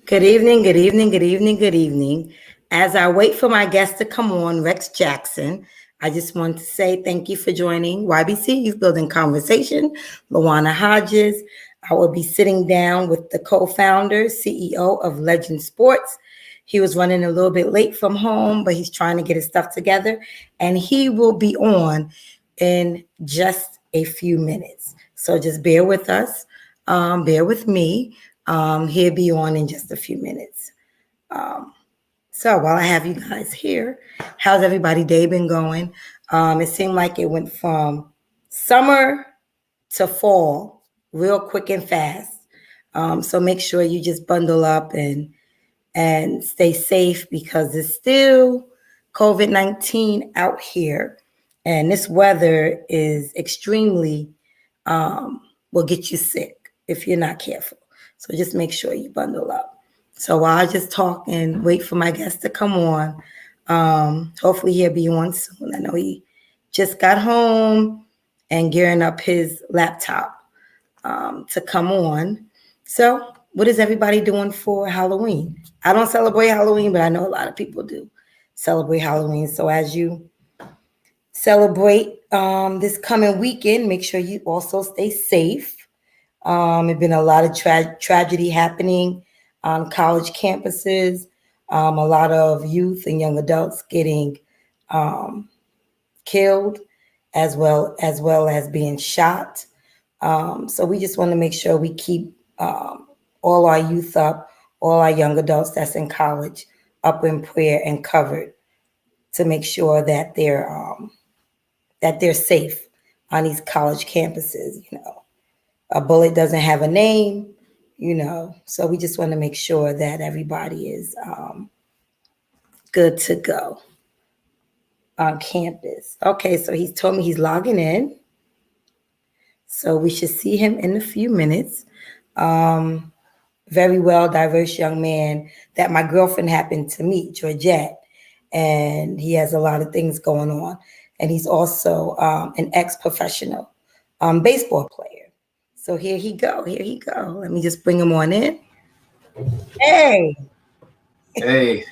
Good evening, good evening, good evening, good evening. As I wait for my guest to come on, Rex Jackson, I just want to say thank you for joining YBC-Youth Building Conversation, Luana Hodges. I will be sitting down with the co-founder, CEO of Legend Sports. He was running a little bit late from home, but he's trying to get his stuff together, and he will be on in just a few minutes. So just bear with us, bear with me. He'll be on in just a few minutes. So while I have you guys here, how's everybody day been going? It seemed like it went from summer to fall real quick and fast. So make sure you just bundle up and stay safe because it's still COVID-19 out here. And this weather is extremely, will get you sick if you're not careful. So just make sure you bundle up. So while I just talk and wait for my guest to come on, hopefully he'll be on soon. I know he just got home and gearing up his laptop to come on. So what is everybody doing for Halloween? I don't celebrate Halloween, but I know a lot of people do celebrate Halloween. So as you celebrate this coming weekend, make sure you also stay safe. There's been a lot of tragedy happening on college campuses, a lot of youth and young adults getting killed as well as being shot. So we just want to make sure we keep all our youth up, all our young adults that's in college up in prayer and covered to make sure that they're safe on these college campuses. You know, a bullet doesn't have a name, you know, so we just want to make sure that everybody is good to go on campus. Okay, so he's told me he's logging in. So we should see him in a few minutes. Very well diverse young man that my girlfriend happened to meet, Georgette, and he has a lot of things going on. And he's also an ex-professional baseball player. So here he go. Let me just bring him on in. Hey. Hey.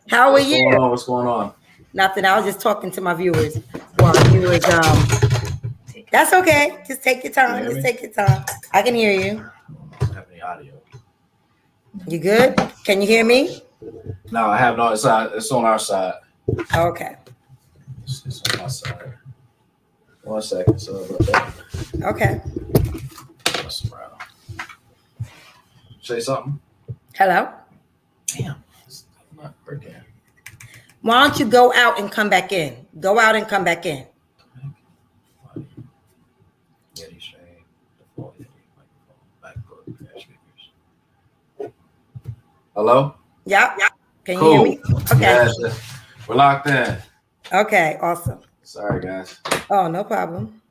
How are you? What's going on? Nothing. I was just talking to my viewers. Well, viewers, that's okay. Just take your time. Take your time. I can hear you. I don't have any audio. You good? Can you hear me? No, I have no. It's on our side. Okay. It's on my side. 1 second. So okay. Say something. Hello. Damn, it's not working. Why don't you go out and come back in? Go out and come back in. Hello? Yeah. Can cool. You hear me? Okay. Yes, we're locked in. Okay, awesome. Sorry, guys. Oh, no problem.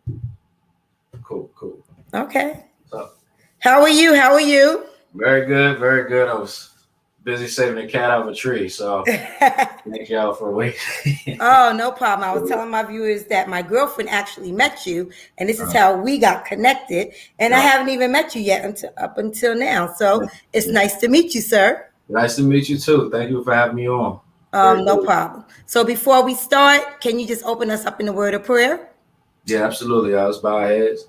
Cool. Okay. What's up? How are you? Very good. I was busy saving the cat out of a tree, so thank y'all for waiting. Oh, no problem. I was telling my viewers that my girlfriend actually met you, and this is how we got connected. And I haven't even met you yet up until now. So it's nice to meet you, sir. Nice to meet you too. Thank you for having me on. No problem. So before we start, can you just open us up in the word of prayer? Yeah, absolutely. Let's bow our heads.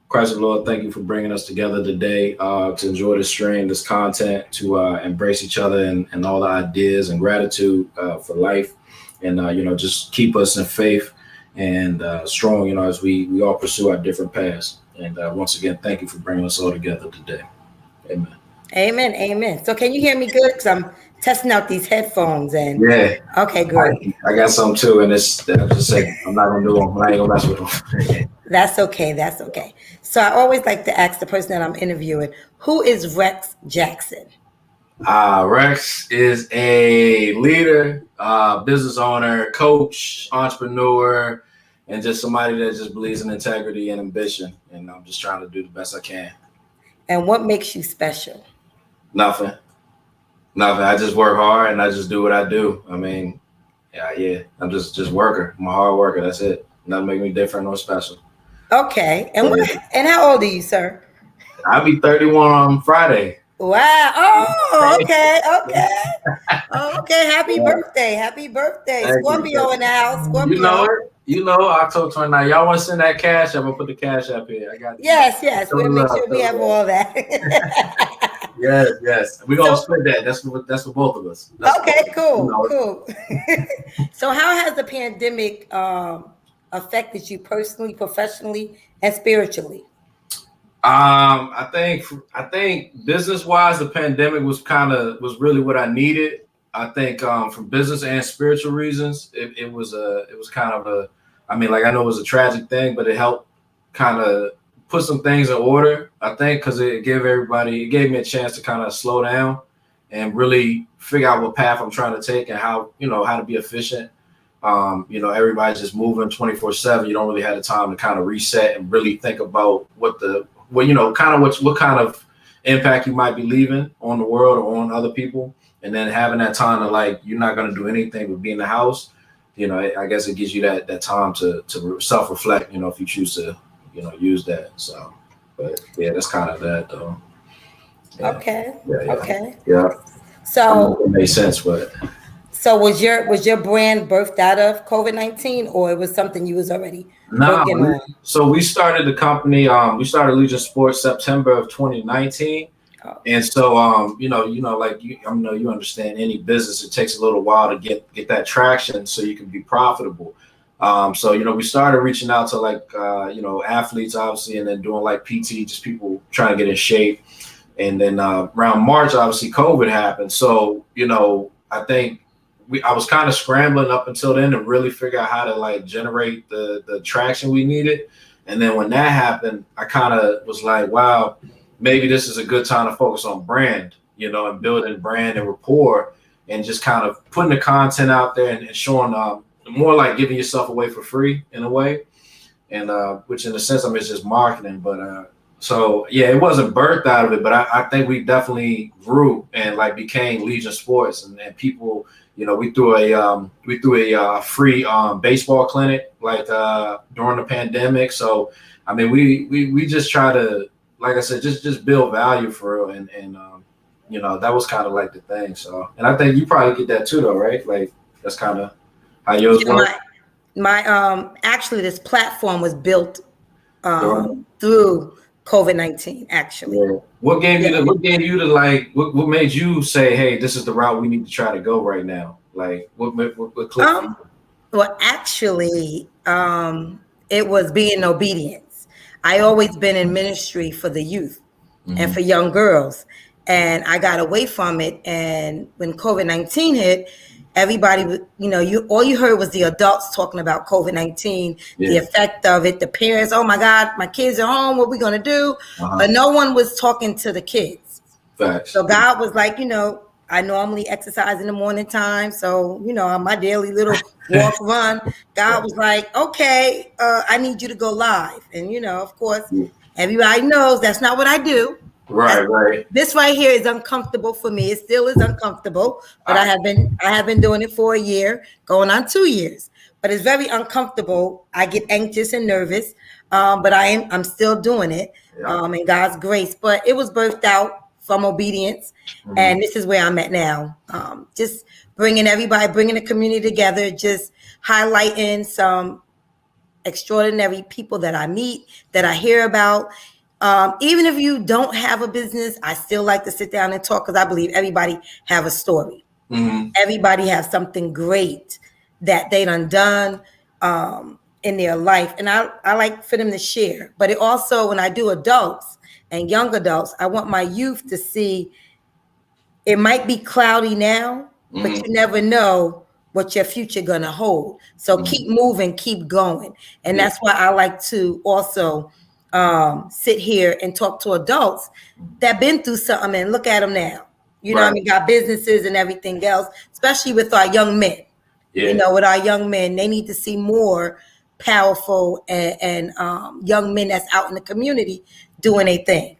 Christ the Lord, thank you for bringing us together today to enjoy this stream, this content, to embrace each other and all the ideas and gratitude for life. And, just keep us in faith and strong, as we all pursue our different paths. And once again, thank you for bringing us all together today. Amen. So can you hear me good? Because I'm testing out these headphones. And yeah. Okay, great. I got some too. And it's just saying, I'm not going to do them. I ain't going to mess with them. That's okay. So I always like to ask the person that I'm interviewing, who is Rex Jackson? Rex is a leader, business owner, coach, entrepreneur, and just somebody that just believes in integrity and ambition. And I'm just trying to do the best I can. And what makes you special? Nothing. I just work hard and I just do what I do. I mean, yeah. I'm just worker. I'm a hard worker. That's it. Nothing make me different or special. Okay. And how old are you, sir? I'll be 31 on Friday. Wow. Oh, okay. Oh, okay. Happy birthday. Happy birthday. Thank you. Scorpio in the house. You know Scorpio. it. You know October 29th. Y'all want to send that cash? I'm gonna put the cash up here. I got you. Yes. We'll make sure we have all that. Yes. We're gonna split that. That's for both of us. Okay, cool. So how has the pandemic affected you personally, professionally, and spiritually? I think business wise, the pandemic was really what I needed. I think for business and spiritual reasons, it was kind of a, I mean, like I know it was a tragic thing, but it helped kind of put some things in order. I think because it gave me a chance to kind of slow down and really figure out what path I'm trying to take and how to be efficient. Everybody's just moving 24/7. You don't really have the time to kind of reset and really think about what kind of impact you might be leaving on the world or on other people. And then having that time to you're not going to do anything but be in the house. I guess it gives you that time to self-reflect, if you choose to, use that. So, but yeah, that's kind of that though. Yeah. Okay. Yeah. Okay. Yeah. So it makes sense, but. So was your brand birthed out of COVID-19, or it was something you was already working on? So we started the company. We started Legion Sports September of 2019, and so you understand any business. It takes a little while to get that traction so you can be profitable. So we started reaching out to athletes obviously, and then doing PT, just people trying to get in shape. And then around March, obviously COVID happened. So I think. I was kind of scrambling up until then to really figure out how to generate the traction we needed. And then when that happened, I kind of was like, wow, maybe this is a good time to focus on brand, and building brand and rapport and just kind of putting the content out there and showing more like giving yourself away for free in a way. And which in a sense, it's just marketing. But so, yeah, it wasn't birthed out of it, but I think we definitely grew and became Legion Sports and people. We threw a free baseball clinic during the pandemic. So I mean, we just try to, like I said, just build value for real, and that was kind of the thing. So, and I think you probably get that too, though, right? That's kind of how yours work. My actually, this platform was built through COVID-19. Actually, yeah. What made you say, hey, this is the route we need to try to go right now? What clicked? Well, actually, it was being obedience. I always been in ministry for the youth and for young girls, and I got away from it. And when COVID-19 hit, everybody, all you heard was the adults talking about COVID-19, the effect of it, the parents, oh my God, my kids are home, what are we going to do? But no one was talking to the kids. Facts. So God was like, I normally exercise in the morning time. So, on my daily little walk, run, God was like, okay, I need you to go live. And, of course, everybody knows that's not what I do. Right. This right here is uncomfortable for me. It still is uncomfortable, but I have been doing it for a year, going on 2 years. But it's very uncomfortable. I get anxious and nervous, but I'm still doing it, in God's grace. But it was birthed out from obedience, and this is where I'm at now. Just bringing the community together, just highlighting some extraordinary people that I meet, that I hear about. Even if you don't have a business, I still like to sit down and talk because I believe everybody have a story. Everybody has something great that they done in their life. And I like for them to share. But it also, when I do adults and young adults, I want my youth to see it might be cloudy now, but you never know what your future gonna hold. So keep moving, keep going. And that's why I like to also sit here and talk to adults that been through something and look at them now. Got businesses and everything else, especially with our young men. With our young men, they need to see more powerful and young men that's out in the community doing a thing.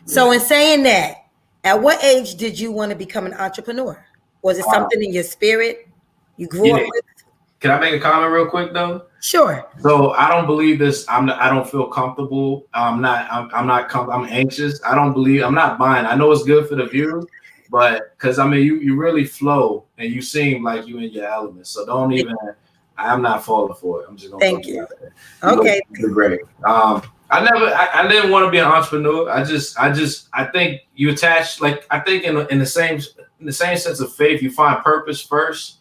So in saying that, at what age did you want to become an entrepreneur? Was it something in your spirit you grew up with? Can I make a comment real quick though? Sure. So I don't believe this. I don't feel comfortable. I'm anxious. I don't believe. I'm not buying. I know it's good for the view, but because I mean, you really flow and you seem like you in your element. So don't even. I'm not falling for it. I'm just gonna throw Thank it you. out there. Okay. You're great. I didn't want to be an entrepreneur. I think you attach, like, I think in the same sense of faith, you find purpose first,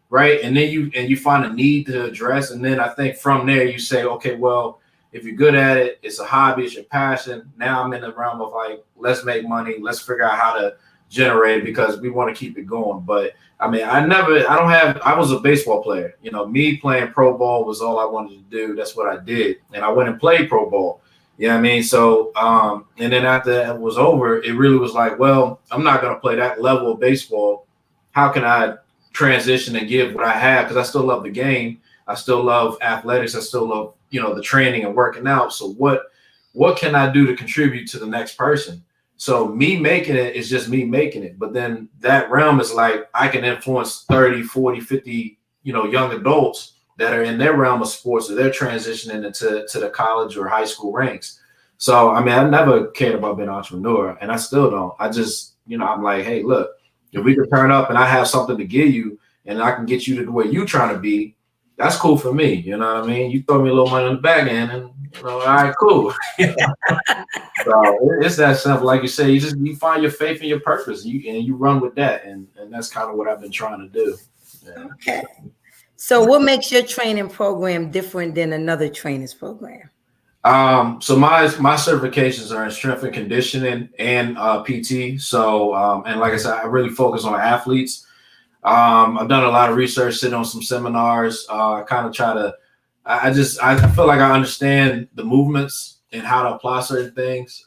right? And then you find a need to address, and then I think from there you say, okay, well, if you're good at it, it's a hobby, it's your passion. Now I'm in the realm of like, let's make money, let's figure out how to generate it because we want to keep it going. But I mean, I was a baseball player. You know, me playing pro ball was all I wanted to do. That's what I did. And I went and played pro ball. You know what I mean? So, and then after that was over, it really was like, well, I'm not going to play that level of baseball. How can I transition and give what I have? Because I still love the game. I still love athletics. I still love, the training and working out. So what can I do to contribute to the next person? So me making it is just me making it. But then that realm is like, I can influence 30, 40, 50, young adults that are in their realm of sports, or they're transitioning into the college or high school ranks. So, I mean, I never cared about being an entrepreneur, and I still don't. I just, I'm like, hey, look, if we can turn up and I have something to give you and I can get you to where you're trying to be, that's cool for me. You know what I mean? You throw me a little money on the back end and, all right, cool. So it's that simple. Like you say, you find your faith and your purpose, and you run with that. And that's kind of what I've been trying to do. Yeah. Okay. So what makes your training program different than another trainer's program? So my certifications are in strength and conditioning and PT. So and like I said, I really focus on athletes. I've done a lot of research, sit on some seminars. I kind of try to. I feel like I understand the movements and how to apply certain things.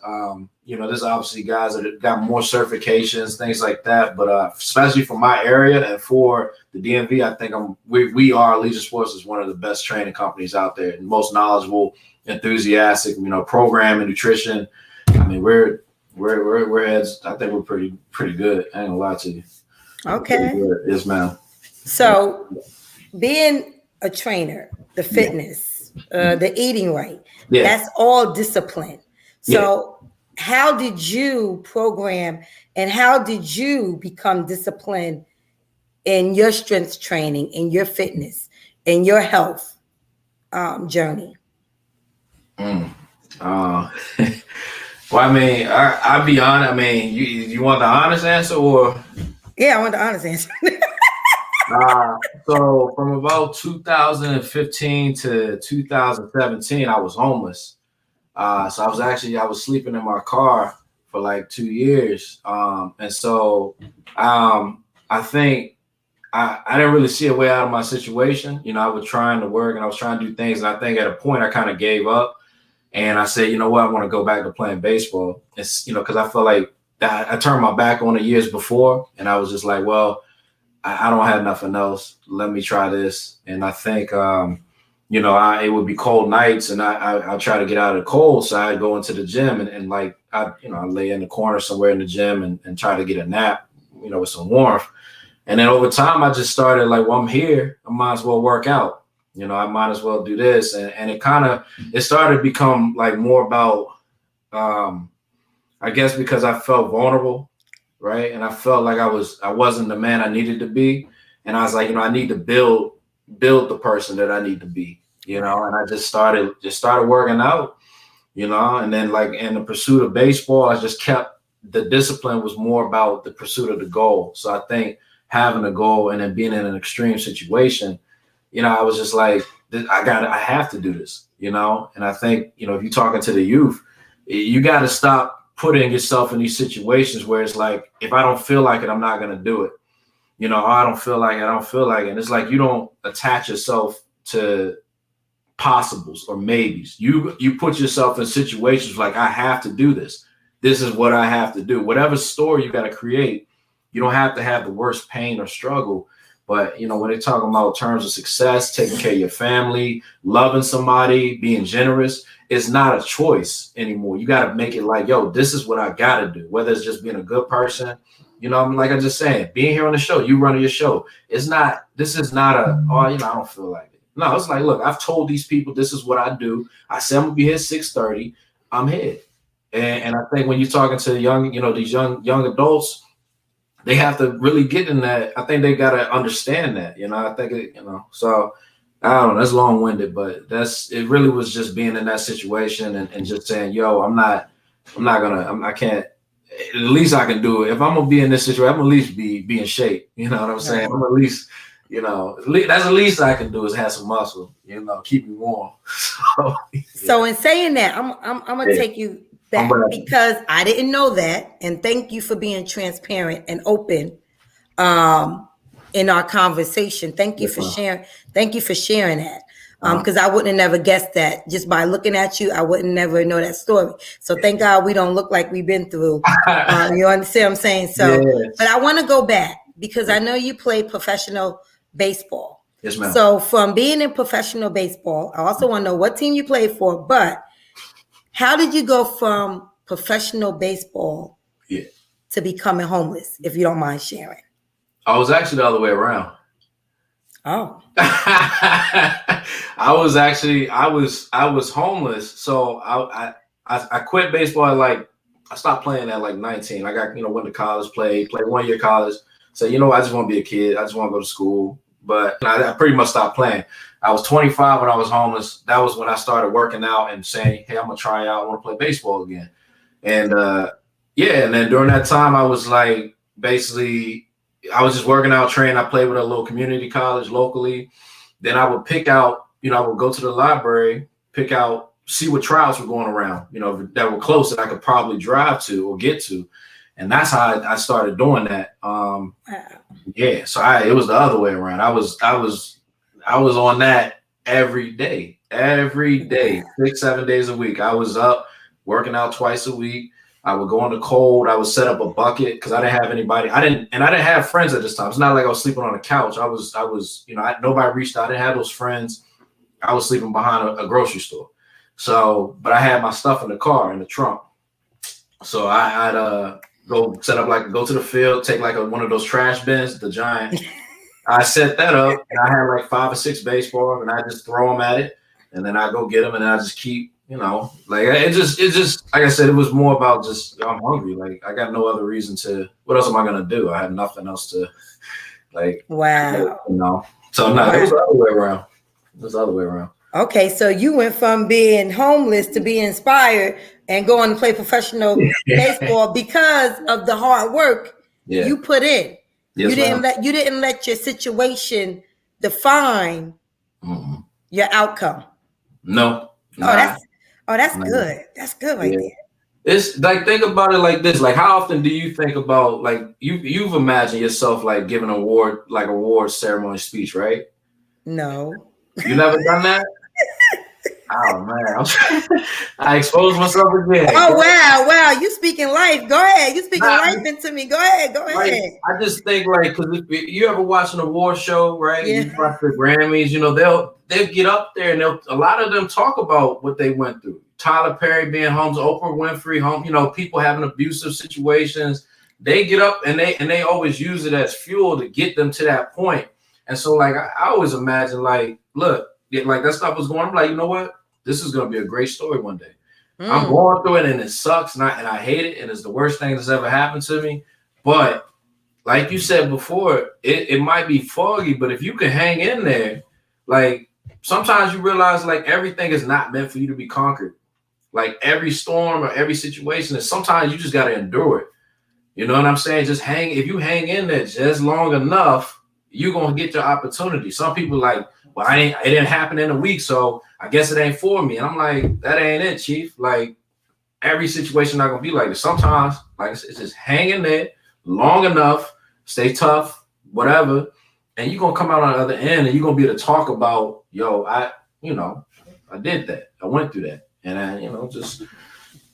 There's obviously guys that have got more certifications, things like that. But especially for my area and for the DMV, I think we are Legion Sports is one of the best training companies out there, and most knowledgeable, enthusiastic. Program and nutrition. I mean, we're heads. I think we're pretty good. I ain't gonna lie to you. Okay. Yes, ma'am. So being a trainer, the fitness, the eating right, that's all discipline. So how did you program and how did you become disciplined in your strength training, in your fitness, in your health journey? Well, I mean, I'll be honest. I mean, you want the honest answer or? Yeah, I want the honest answer. So from about 2015 to 2017, I was homeless. So I was sleeping in my car for like 2 years. And so I think I didn't really see a way out of my situation. I was trying to work and I was trying to do things. And I think at a point I kind of gave up. And I said, you know what, I want to go back to playing baseball. It's, because I felt like I turned my back on the years before. And I was just like, well, I don't have nothing else. Let me try this. And I think, it would be cold nights and I'll try to get out of the cold. So I'd go into the gym and like, I lay in the corner somewhere in the gym and try to get a nap, with some warmth. And then over time, I just started like, well, I'm here. I might as well work out. I might as well do this. And it started to become like more about, I guess because I felt vulnerable. Right. And I felt like I wasn't the man I needed to be. And I was like, I need to build the person that I need to be, and I just started working out, and then like in the pursuit of baseball, I just kept the discipline was more about the pursuit of the goal. So I think having a goal and then being in an extreme situation, I was just like, I have to do this, and I think, if you're talking to the youth, you got to stop putting yourself in these situations where it's like, if I don't feel like it, I'm not going to do it. I don't feel like it. And it's like, you don't attach yourself to possibles or maybes. You put yourself in situations like, I have to do this. This is what I have to do. Whatever story you got to create, you don't have to have the worst pain or struggle. But, when they're talking about terms of success, taking care of your family, loving somebody, being generous, it's not a choice anymore. You got to make it like, yo, this is what I got to do, whether it's just being a good person. Like I just saying, being here on the show, you running your show. This is not I don't feel like it. No, it's like, look, I've told these people this is what I do. I said I'm gonna be here 6:30. I'm here. And I think when you're talking to young, these young adults, they have to really get in that. I think they gotta understand that, I think so I don't know, that's long-winded, but it really was just being in that situation and just saying, yo, I can't, at least I can do it. If I'm gonna be in this situation, I'm at least be in shape. You know what I'm saying? I'm at least, that's the least I can do is have some muscle, keep me warm. So in saying that, I'm gonna take you back because I didn't know that, and thank you for being transparent and open in our conversation. Thank you for sharing. Thank you for sharing that. Because I wouldn't have never guessed that just by looking at you. I wouldn't never know that story. So thank God we don't look like we've been through. You understand what I'm saying? So, yes. But I want to go back because I know you played professional baseball. Yes, ma'am. So from being in professional baseball, I also want to know what team you played for. But how did you go from professional baseball to becoming homeless? If you don't mind sharing. I was actually the other way around. Oh. I was homeless. So I quit baseball I stopped playing at 19. I got, went to college, played 1 year college. Said, I just want to be a kid. I just want to go to school. But I pretty much stopped playing. I was 25 when I was homeless. That was when I started working out and saying, hey, I'm going to try out. I want to play baseball again. And and then during that time, I was basically, I was just working out, training. I played with a little community college locally. Then I would pick out, I would go to the library, see what tryouts were going around, that were close that I could probably drive to or get to. And that's how I started doing that. Yeah. So it was the other way around. I was on that every day, 6-7 days a week. I was up working out twice a week. I would go in the cold. I would set up a bucket because I didn't have anybody. I didn't have friends at this time. It's not like I was sleeping on a couch. I was, nobody reached out. I didn't have those friends. I was sleeping behind a grocery store. So, but I had my stuff in the car, in the trunk. So I'd go set up, go to the field, take one of those trash bins, the giant. I set that up and I had 5 or 6 baseballs and I just throw them at it. And then I go get them and I just keep, it just, like I said, it was more about just, I'm hungry. I got no other reason what else am I going to do? I had nothing else to wow. So no, it was the other way around. Okay. So you went from being homeless to being inspired and going to play professional baseball because of the hard work you put in. Yes, you didn't let your situation define your outcome. No. That's good. That's good right there. It's think about it like this. How often do you think about you've imagined yourself giving award ceremony speech, right? No. You never done that? Oh man, I exposed myself again. Oh wow, you speaking life. Go ahead, you speaking life into me. Go ahead. I just think because if you ever watch an award show, right? Yeah. You watch the Grammys, they'll get up there and a lot of them talk about what they went through. Tyler Perry being homeless, Oprah Winfrey home, people having abusive situations. They get up and they always use it as fuel to get them to that point. And so I always imagine look, that stuff was going. I'm like, you know what? This is going to be a great story one day. I'm going through it and it sucks and I hate it and it's the worst thing that's ever happened to me. But like you said before, it might be foggy, but if you can hang in there, sometimes you realize everything is not meant for you to be conquered. Every storm or every situation is sometimes you just got to endure it. You know what I'm saying? If you hang in there just long enough, you're going to get your opportunity. Some people well, it didn't happen in a week, so I guess it ain't for me. And I'm like, that ain't it, Chief. Every situation not gonna be like this. Sometimes, it's just hang in there long enough, stay tough, whatever, and you're gonna come out on the other end and you're gonna be able to talk about, I did that. I went through that. And just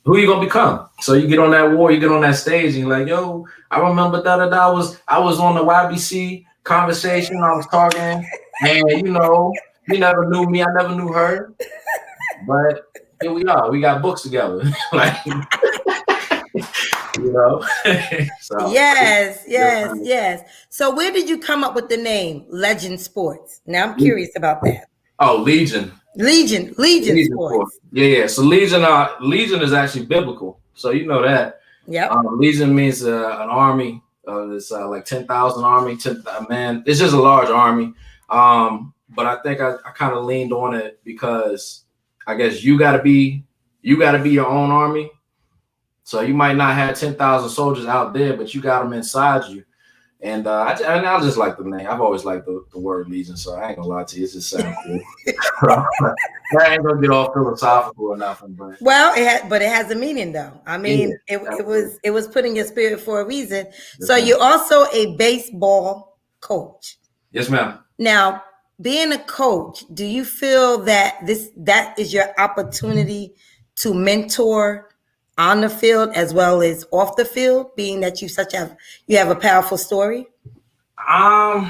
who you gonna become. So you get on that war, you get on that stage, and you're like, yo, I remember I was on the YBC conversation, I was talking. And you never knew me, I never knew her. But here we are. We got books together. So, yes. So where did you come up with the name Legend Sports? Now I'm curious about that. Oh, Legion. Legion Force. Sports. Yeah. So Legion is actually biblical. So you know that. Yep. Legion means an army. It's like 10,000 army. 10 man. It's just a large army. But I think I kind of leaned on it because I guess you gotta be your own army. So you might not have 10,000 soldiers out there, but you got them inside you. And I just like the name. I've always liked the word Legion, so I ain't gonna lie to you. It just sounds cool. I ain't gonna get all philosophical or nothing, but it has a meaning though. I mean, yeah, it was put in your spirit for a reason. Yes, so ma'am. You're also a baseball coach. Yes, ma'am. Now, being a coach, do you feel that that is your opportunity to mentor on the field as well as off the field, being that you have a powerful story? I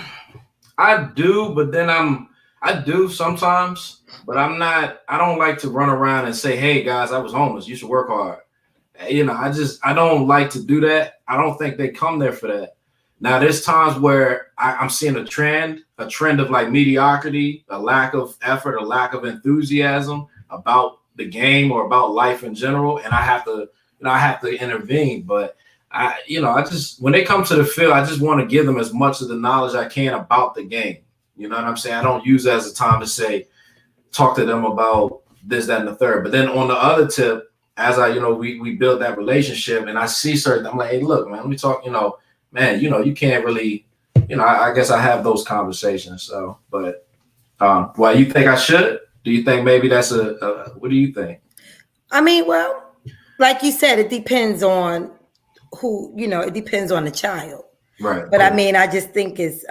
do, but then I do sometimes, but I don't like to run around and say, hey guys, I was homeless, you should work hard. I don't like to do that. I don't think they come there for that. Now there's times where I'm seeing a trend of like mediocrity, a lack of effort, a lack of enthusiasm about the game or about life in general, and I have to intervene. But I just when they come to the field, I just want to give them as much of the knowledge I can about the game. You know what I'm saying? I don't use it as a time to talk to them about this, that, and the third. But then on the other tip, as we build that relationship, and I see certain, I'm like, hey, look, man, let me talk. Man, you can't really, I guess I have those conversations. So, but well, you think I should? Do you think maybe that's what do you think? I mean, well, like you said, it depends on who, it depends on the child. Right. But I mean, I just think it's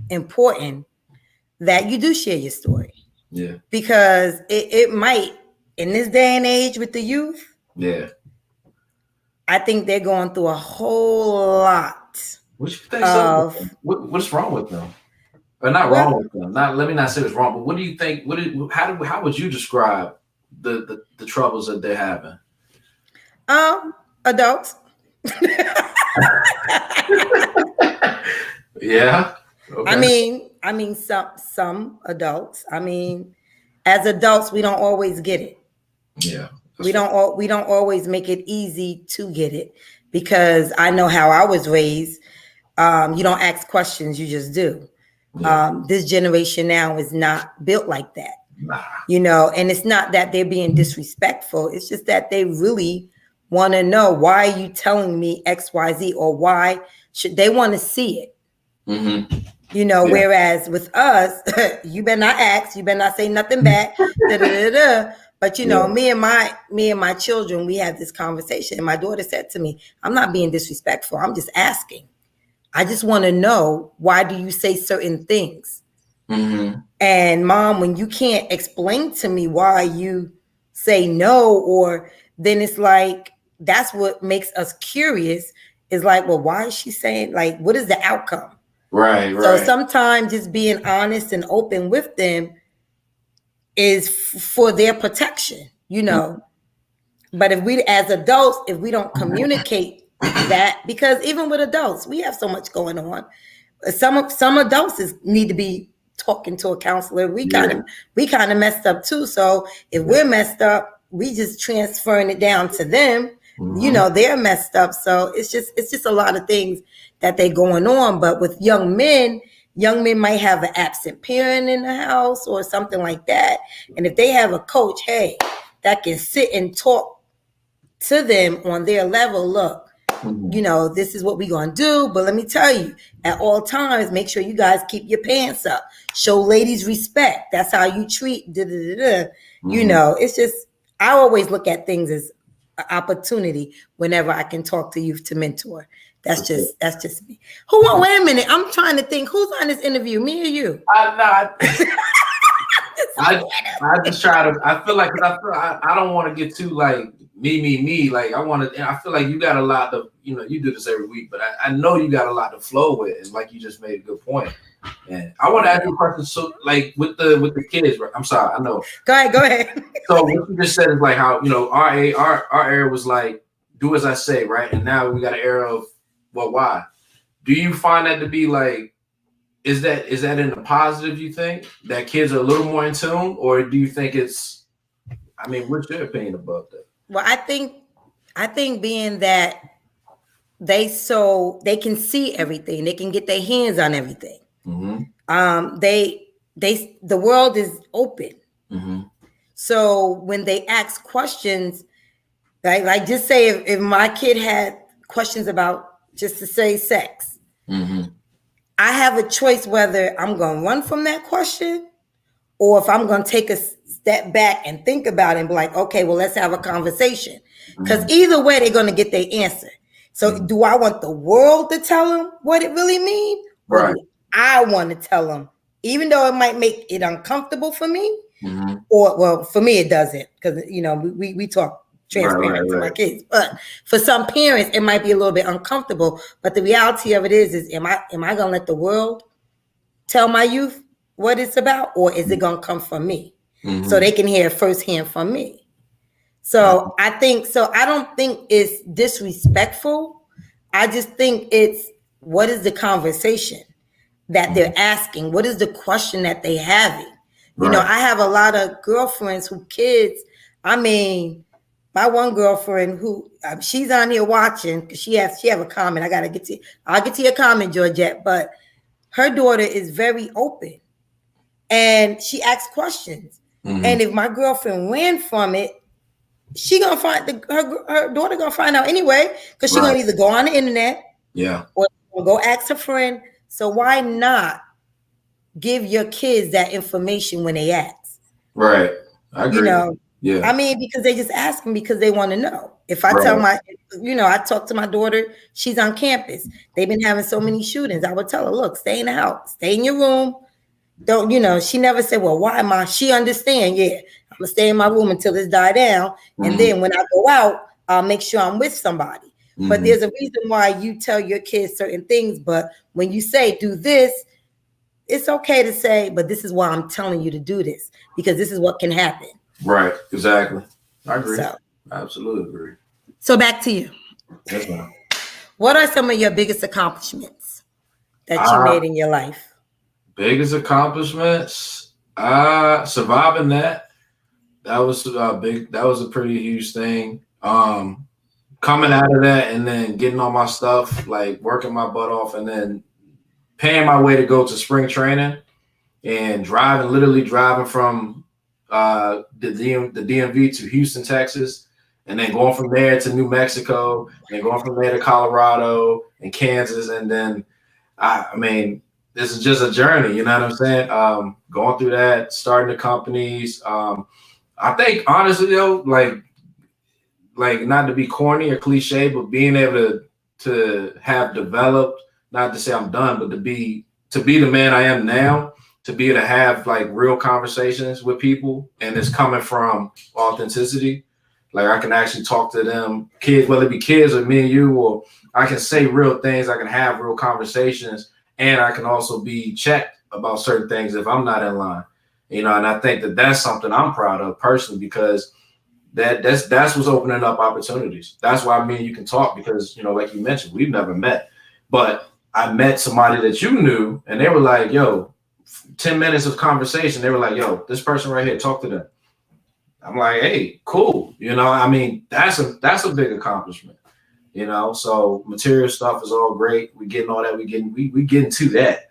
important that you do share your story. Yeah. Because it might, in this day and age with the youth. Yeah. I think they're going through a whole lot. What you think what's wrong with them? Or not wrong with them. Let me not say it's wrong, but what do you think? How would you describe the troubles that they're having? Adults. Yeah. Okay. I mean some adults. I mean, as adults, we don't always get it. Yeah. We don't always make it easy to get it, because I know how I was raised. You don't ask questions, you just do. Yeah. This generation now is not built like that. Nah. And it's not that they're being disrespectful. It's just that they really want to know, why are you telling me X, Y, Z, or why should they want to see it? Mm-hmm. Yeah. Whereas with us, you better not ask, you better not say nothing back. But me and my children, we had this conversation, and my daughter said to me, I'm not being disrespectful. I'm just asking. I just want to know, why do you say certain things? Mm-hmm. And Mom, when you can't explain to me why you say no, or then it's like, that's what makes us curious, is like, well, why is she saying, like, what is the outcome? Right. So sometimes just being honest and open with them is for their protection, Mm-hmm. But if we, as adults, if we don't communicate that, because even with adults, we have so much going on. Some adults need to be talking to a counselor. We kind of messed up too. So if we're messed up, we just transferring it down to them. Mm-hmm. They're messed up. So it's just a lot of things that they're going on. But with young men might have an absent parent in the house or something like that. And if they have a coach, hey, that can sit and talk to them on their level, look, mm-hmm. This is what we're going to do. But let me tell you, at all times, make sure you guys keep your pants up. Show ladies respect. That's how you treat. Mm-hmm. It's just, I always look at things as an opportunity whenever I can talk to youth to mentor. That's just me. Wait a minute. I'm trying to think, who's on this interview, me or you? I'm not. I just try to. I feel like, I don't want to get too like me. Like I feel like you got a lot of. You do this every week, but I know you got a lot to flow with. And like you just made a good point. And I want to ask you a question. So like with the kids, right? I'm sorry. I know. Go ahead. So what you just said is like how our era was like, do as I say, right? And now we got an era of, well, why? Do you find that to be like is that in the positive, you think, that kids are a little more in tune, or do you think it's, I mean, what's your opinion about that? Well, I think being that they can see everything, they can get their hands on everything. The world is open. So when they ask questions, like just say if my kid had questions about, just to say, sex, I have a choice whether I'm going to run from that question or if I'm going to take a step back and think about it and be like, okay, well, let's have a conversation. Because either way, they're going to get their answer. So do I want the world to tell them what it really means? Or do I want to tell them, even though it might make it uncomfortable for me? Or, well, for me, it doesn't, because, we talk transparent to my kids. But for some parents, it might be a little bit uncomfortable. But the reality of it is am I going to let the world tell my youth what it's about, or is it going to come from me? So they can hear firsthand from me. So I don't think it's disrespectful. I just think it's, what is the conversation that they're asking? What is the question that they're having? I have a lot of girlfriends who kids, I mean, my one girlfriend who she's on here watching because she have a comment. I'll get to your comment, Georgette, but her daughter is very open and she asks questions. And if my girlfriend ran from it, she gonna find her daughter gonna find out anyway, because she's gonna either go on the internet, or go ask her friend. So why not give your kids that information when they ask? Right, I agree. I mean, because they just ask them because they want to know. If I tell I talk to my daughter, she's on campus. They've been having so many shootings. I would tell her, look, stay in the house, stay in your room. Don't, she never said, well, why am I? She understand, I'm gonna stay in my room until this die down. And then when I go out, I'll make sure I'm with somebody. But there's a reason why you tell your kids certain things. But when you say do this, it's okay to say, but this is why I'm telling you to do this, because this is what can happen. Right, exactly. I agree. I absolutely agree. So back to you. Yes, ma'am. What are some of your biggest accomplishments that you made in your life? Biggest accomplishments, surviving that was big. That was a pretty huge thing. Coming out of that and then getting all my stuff, like working my butt off, and then paying my way to go to spring training and literally driving from the DMV to Houston, Texas, and then going from there to New Mexico, and going from there to Colorado and Kansas, and then I mean, this is just a journey, you know what I'm saying? Going through that, starting the companies. I think honestly though, like not to be corny or cliche, but being able to have developed, not to say I'm done, but to be the man I am now, to be able to have like real conversations with people, and it's coming from authenticity. Like I can actually talk to them, kids, whether it be kids or me and you, or I can say real things, I can have real conversations. And I can also be checked about certain things if I'm not in line, and I think that's something I'm proud of personally, because that's what's opening up opportunities. That's why me and you can talk, because, like you mentioned, we've never met, but I met somebody that you knew and they were like, yo, 10 minutes of conversation. They were like, yo, this person right here, talk to them. I'm like, hey, cool. I mean, that's a big accomplishment. So material stuff is all great. We getting all that. We getting to that.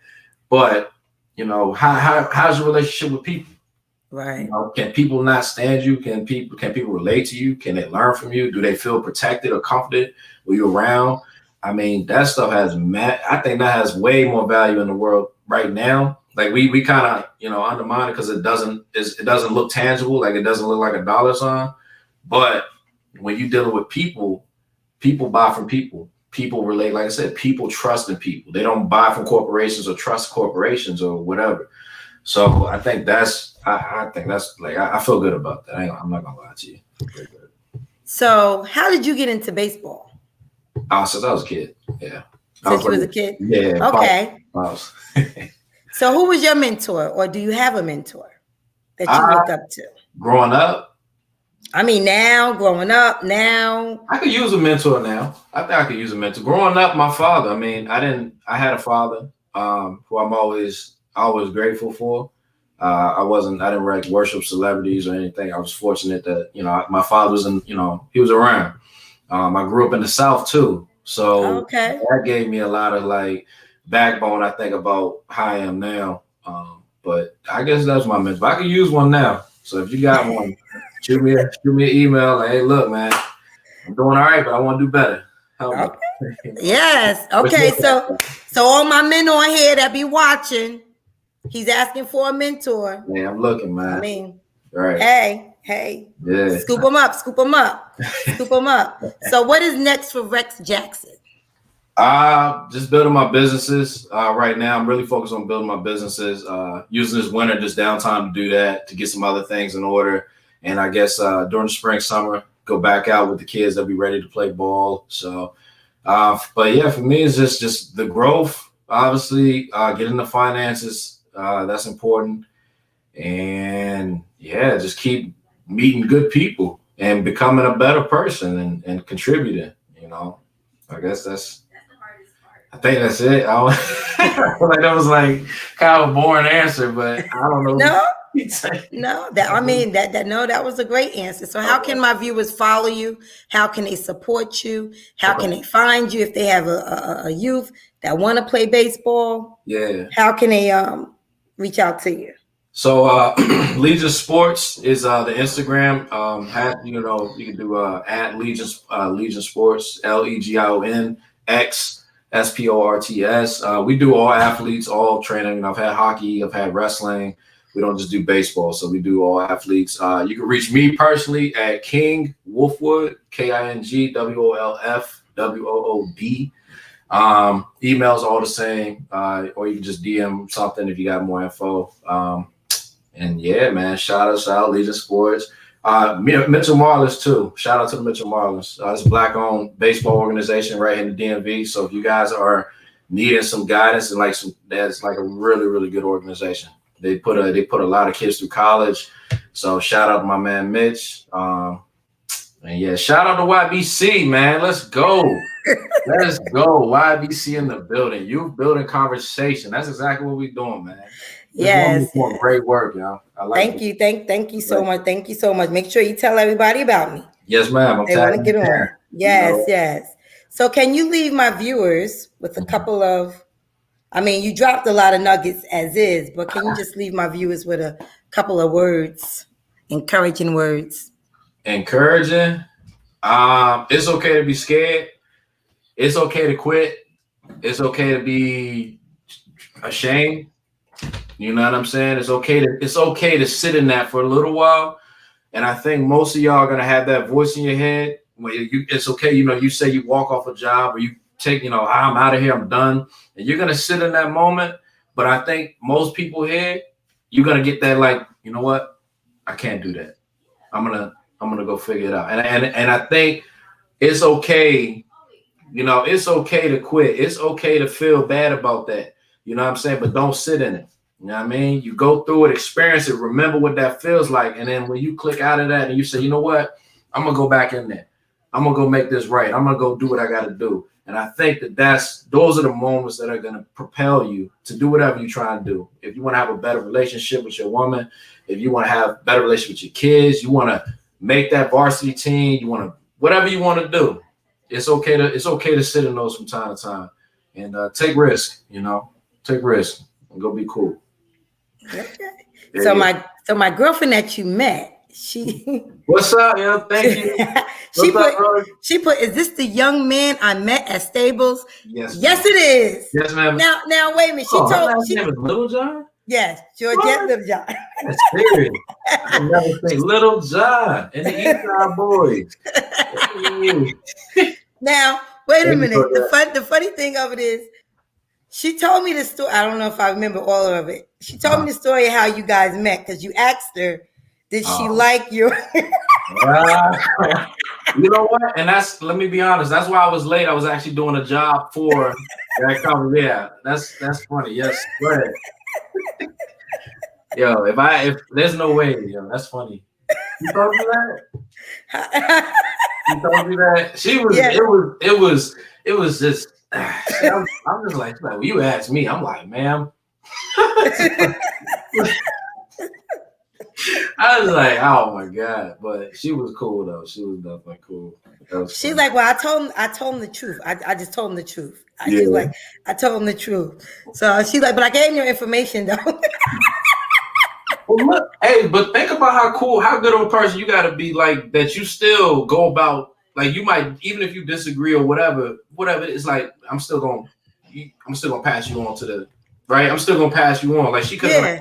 But how's your relationship with people? Right. Can people not stand you? Can people relate to you? Can they learn from you? Do they feel protected or comforted when you're around? I mean, that stuff I think that has way more value in the world right now. Like we kind of undermine it because it doesn't look tangible. Like it doesn't look like a dollar sign. But when you're dealing with people buy from people. People relate, like I said, people trust in people. They don't buy from corporations or trust corporations or whatever. So I think I think that's like, I feel good about that. I'm not gonna lie to you. So how did you get into baseball? Since I was a kid. Yeah. Since you was a kid? Yeah. Okay. So who was your mentor, or do you have a mentor that you look up to? Growing up? I mean, growing up now. I could use a mentor now. I think I could use a mentor. Growing up, my father. I mean, I had a father. who I'm always grateful for. I didn't like worship celebrities or anything. I was fortunate that, my father was he was around. I grew up in the South too. So Okay. that gave me a lot of like backbone, I think, about how I am now. But I guess that's my mentor. I could use one now. So if you got one, shoot me an email. Like, hey, look, man, I'm doing all right, but I want to do better. Help me. Yes. Okay. So all my men on here that be watching, he's asking for a mentor. Yeah, I'm looking, man. I mean, right. Hey. Yeah. Scoop them up. Scoop them up. So what is next for Rex Jackson? Just building my businesses. Right now, I'm really focused on building my businesses, using this winter, this downtime to do that, to get some other things in order. And I guess during the spring, summer, go back out with the kids. They'll be ready to play ball. So, but yeah, for me, it's just the growth, obviously, getting the finances. That's important. And yeah, just keep meeting good people and becoming a better person and contributing, I guess I think that's it. I feel like that was like kind of a boring answer, but I don't know. That was a great answer. So how can my viewers follow you? How can they support you? How can they find you if they have a youth that want to play baseball? Yeah. How can they reach out to you? So Legion Sports is the Instagram. You can do at Legion Sports, LEGION XSPORTS. We do all athletes, all training. I've had hockey, I've had wrestling. We don't just do baseball, so we do all athletes. You can reach me personally at King Wolfwood, KINGWOLFWOOD. Emails all the same, or you can just DM something if you got more info. And yeah, man, shout out Legion Sports. Mitchell Marlins too. Shout out to the Mitchell Marlins. It's a Black-owned baseball organization right in the DMV. So if you guys are needing some guidance and that's like a really, really good organization. They put a lot of kids through college. So shout out to my man Mitch. And yeah, shout out to YBC, man. Let's go. Let's go. YBC in the building. Youth building conversation. That's exactly what we're doing, man. Yes. Great work, y'all. Thank you. Thank you so much. Thank you so much. Make sure you tell everybody about me. Yes, ma'am. They want to get on. Yes, yes. So can you leave my viewers with a couple of, you dropped a lot of nuggets as is, but can you just leave my viewers with a couple of words, encouraging words? Encouraging. It's okay to be scared. It's okay to quit. It's okay to be ashamed. You know what I'm saying? It's okay to sit in that for a little while. And I think most of y'all are gonna have that voice in your head where it's okay, you say you walk off a job or you take, I'm out of here, I'm done. And you're gonna sit in that moment. But I think most people here, you're gonna get that like, you know what? I can't do that. I'm gonna go figure it out. And I think it's okay, it's okay to quit. It's okay to feel bad about that. You know what I'm saying? But don't sit in it. You know what I mean? You go through it, experience it, remember what that feels like. And then when you click out of that and you say, you know what? I'm going to go back in there. I'm going to go make this right. I'm going to go do what I got to do. And I think those are the moments that are going to propel you to do whatever you're trying to do. If you want to have a better relationship with your woman, if you want to have a better relationship with your kids, you want to make that varsity team, you want to, whatever you want to do, it's okay to sit in those from time to time and take risk, take risk and go be cool. Okay. So my girlfriend that you met, she what's up, yo? Thank you. she put, is this the young man I met at Stables? Yes. Yes, it is. Yes, ma'am. Now wait a minute. Her name is Little John? Yes, Georgette Little John. That's serious. I never think Little John and the East Side Boys. Now, wait a minute. The funny thing of it is, she told me the story. I don't know if I remember all of it. She told me the story of how you guys met because you asked her, did she like your? You know what? And let me be honest. That's why I was late. I was actually doing a job for that company. Yeah, that's funny. Yes, go ahead. Yo, if there's no way, that's funny. You told me that? You told me that? She was, yeah. It was just, I'm just like, well, you asked me. I'm like, ma'am. I was like, oh my God. But she was cool though. She was definitely cool. She's like, well, I told him the truth. I just told him the truth. Yeah. She's like, I told him the truth. So she's like, but I gave him your information though. Well, look, hey, but think about how good of a person you got to be, like that. You still go about, like you might, even if you disagree or whatever. It's like I'm still gonna pass you on to the right. I'm still gonna pass you on. Like she could have,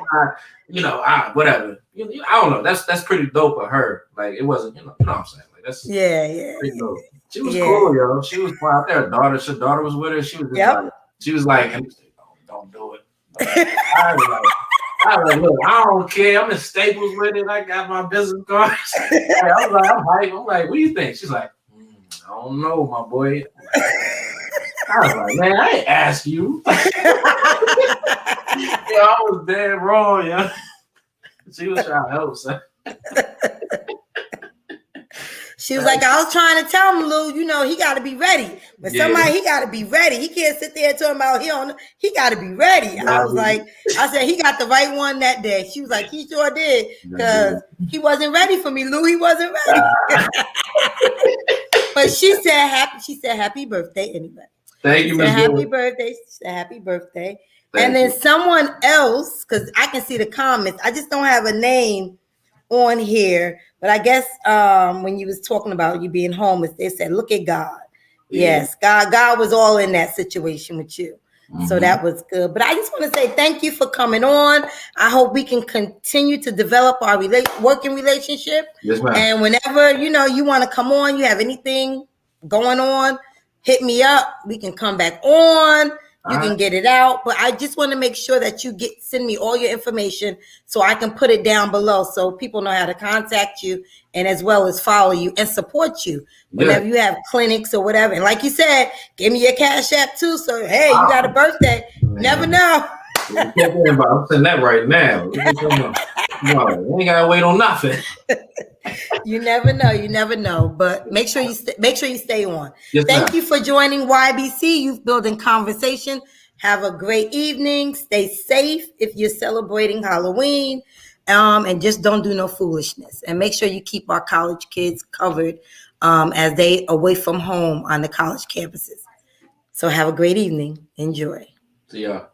whatever. I don't know. That's pretty dope of her. Like it wasn't, you know what I'm saying. Like that's pretty dope. She was cool, yo. She was fine out there. Her daughter was with her. She was just like, don't do it. I was like, look, I don't care. I'm in Staples with it. I got my business cards. I was like, I'm hyped. I'm like, what do you think? She's like, I don't know, my boy. I was like, man, I ain't ask you. I was dead wrong, yeah. She was trying to help, son. She was like, I was trying to tell him, Lou, he got to be ready. But somebody, he got to be ready. He can't sit there talking about he got to be ready. I said, he got the right one that day. She was like, he sure did. Because he wasn't ready for me, Lou. He wasn't ready. But she said happy birthday anyway. Thank you, Miss Happy birthday. She said happy birthday. And then someone else, because I can see the comments. I just don't have a name on here, but I guess when you was talking about you being homeless, they said, look at God. Yes, God was all in that situation with you. So that was good. But I just want to say thank you for coming on. I hope we can continue to develop our working relationship. Yes, ma'am. And whenever you want to come on, you have anything going on, hit me up. We can come back on. You can get it out, but I just want to make sure that you send me all your information so I can put it down below so people know how to contact you and as well as follow you and support you whenever you have clinics or whatever. And like you said, give me your Cash App too. So, hey, you got a birthday. Never know. I'm saying that right now. You ain't gotta wait on nothing. You never know. But make sure you stay on. Yes, Thank you for joining YBC Youth Building Conversation. Have a great evening. Stay safe if you're celebrating Halloween. And just don't do no foolishness. And make sure you keep our college kids covered as they away from home on the college campuses. So have a great evening. Enjoy. See y'all.